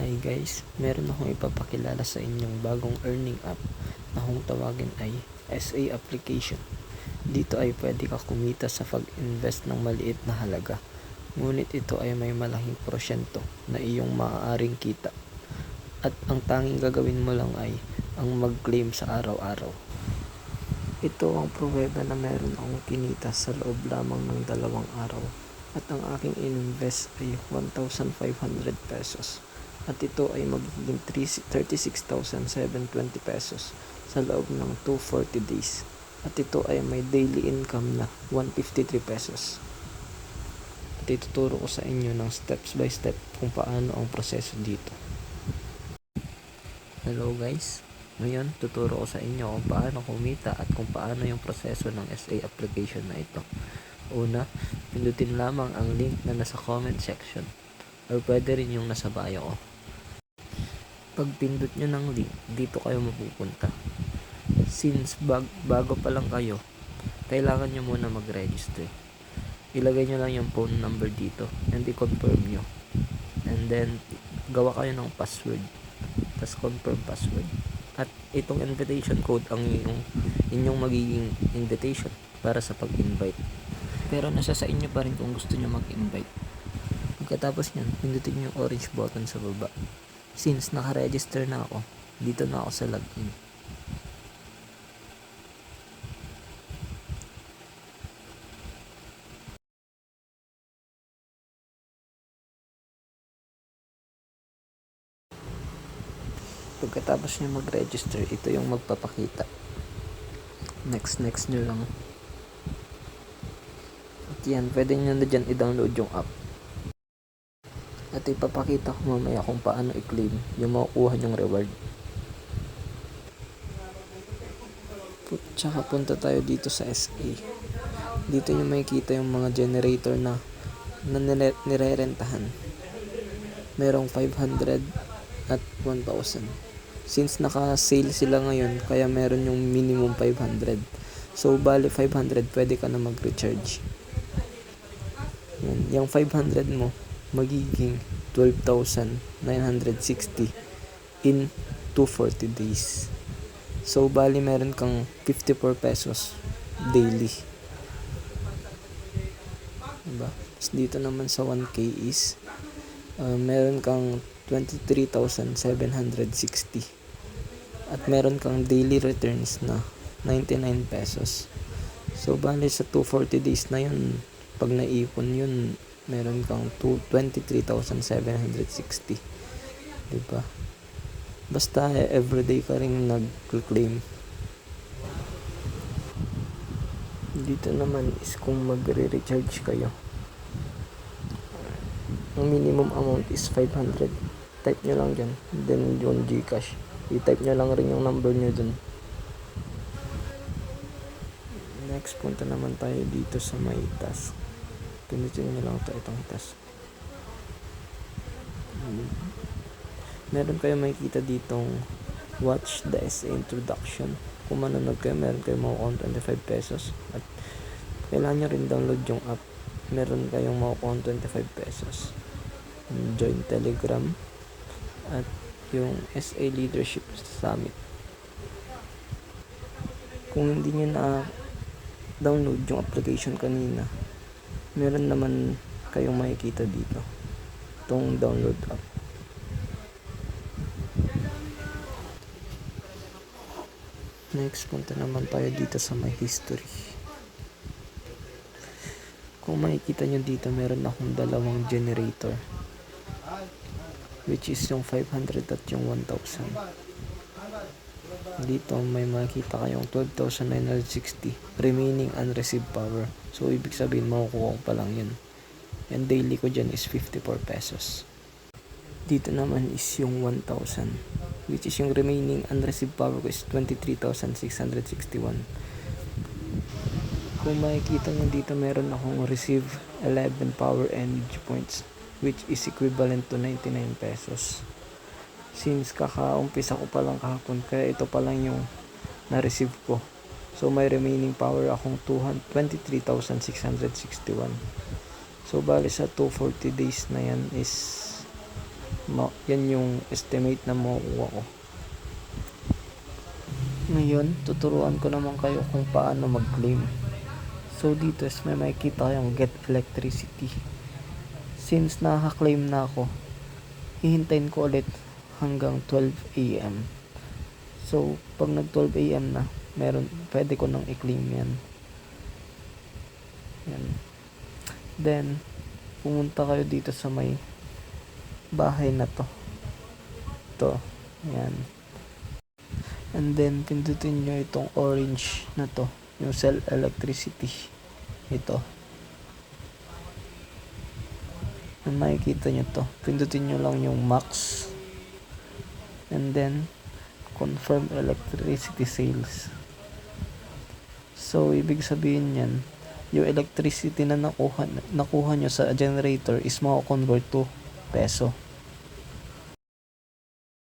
Hi guys, meron akong ipapakilala sa inyong bagong earning app na kung tawagin ay SA application. Dito ay pwede ka kumita sa pag-invest ng maliit na halaga. Ngunit ito ay may malaking porsyento na iyong maaaring kita. At ang tanging gagawin mo lang ay ang mag-claim sa araw-araw. Ito ang pruweba na meron akong kinita sa loob lamang ng 2 araw. At ang aking ininvest ay 1,500 pesos. At ito ay magiging 36,720 pesos sa loob ng 240 days. At ito ay may daily income na 153 pesos. At ituturo ko sa inyo ng steps by step kung paano ang proseso dito. Hello guys, ngayon tuturo ko sa inyo kung paano kumita at kung paano yung proseso ng SA application na ito. Una, pindutin lamang ang link na nasa comment section or pwede rin yung nasa bio ko. Pag pindot nyo ng link, dito kayo mapupunta. Since bago pa lang kayo, kailangan nyo muna mag-register. Ilagay nyo lang yung phone number dito and i-confirm nyo. And then, gawa kayo ng password. Tapos confirm password. At itong invitation code ang inyong magiging invitation para sa pag-invite. Pero nasa sa inyo pa rin kung gusto nyo mag-invite. Pagkatapos nyan, pindutin yung orange button sa baba. Since naka-register na ako, dito na ako sa login. Pagkatapos nyo mag-register, ito yung magpapakita. Next nyo lang. At yan, pwede nyo na dyan i-download yung app. At ipapakita ko mamaya kung paano i-claim yung makukuha nyong reward. Tsaka punta tayo dito sa SA. Dito nyo makikita yung mga generator na nirerentahan. Merong 500 at 1,000. Since naka-sale sila ngayon, kaya meron yung minimum 500. So, bali 500, pwede ka na mag-recharge. Yan. Yung 500 mo, magiging 12,960 in 240 days. So, bali meron kang 54 pesos daily. Diba? So, dito naman sa 1K is, meron kang 23,760. At meron kang daily returns na 99 pesos. So, bali sa 240 days na yun, pag naipon yun, meron kang 23,760. Diba? Basta everyday ka rin nag-claim. Dito naman is kung magre-recharge kayo. Ang minimum amount is 500. Type nyo lang dyan. Then yung GCash. I-type nyo lang rin yung number nyo dun. Next, punta naman tayo dito sa may task. Pindutin nyo lang itong task. Meron kayo makikita ditong watch the SA introduction. Kung manonood kayo, meron kayo makukuha 25 pesos. At kailangan nyo rin download yung app. Meron kayong makukuha 25 pesos. Join Telegram. At yung SA Leadership Summit. Kung hindi nyo na download yung application kanina, meron naman kayong makikita dito itong download app. Next, punta naman tayo dito sa my history. Kung makikita nyo dito, meron akong 2 generator, which is yung 500 at yung 1,000. Dito may makikita kayong 12,960 remaining unreceived power. So, ibig sabihin makukuha ko pa lang yun. And daily ko dyan is 54 pesos. Dito naman is yung 1,000, which is yung remaining unreceived power ko is 23,661. Kung makikita nyo dito, meron akong receive 11 power energy points, which is equivalent to 99 pesos. Since kakaumpisa ko pa lang kahapon, kaya ito pa lang yung na-receive ko. So, may remaining power akong 23,661. So, bali sa 240 days na yan is Yan yung estimate na makukuha ko. Ngayon, tuturuan ko naman kayo kung paano mag-claim. So dito is may makikita kayong get electricity. Since nakaka-claim na ako, hihintayin ko ulit hanggang 12 AM. So pag nag 12 AM na, pwede ko nang i-claim yan. Then pumunta kayo dito sa may bahay na to. Yan. And then pindutin nyo itong orange na to, yung sell electricity. Ito. Kung makikita nyo to, pindutin nyo lang yung max. And then confirm electricity sales. So ibig sabihin yan, yung electricity na nakuha nyo sa generator is mako-convert to peso.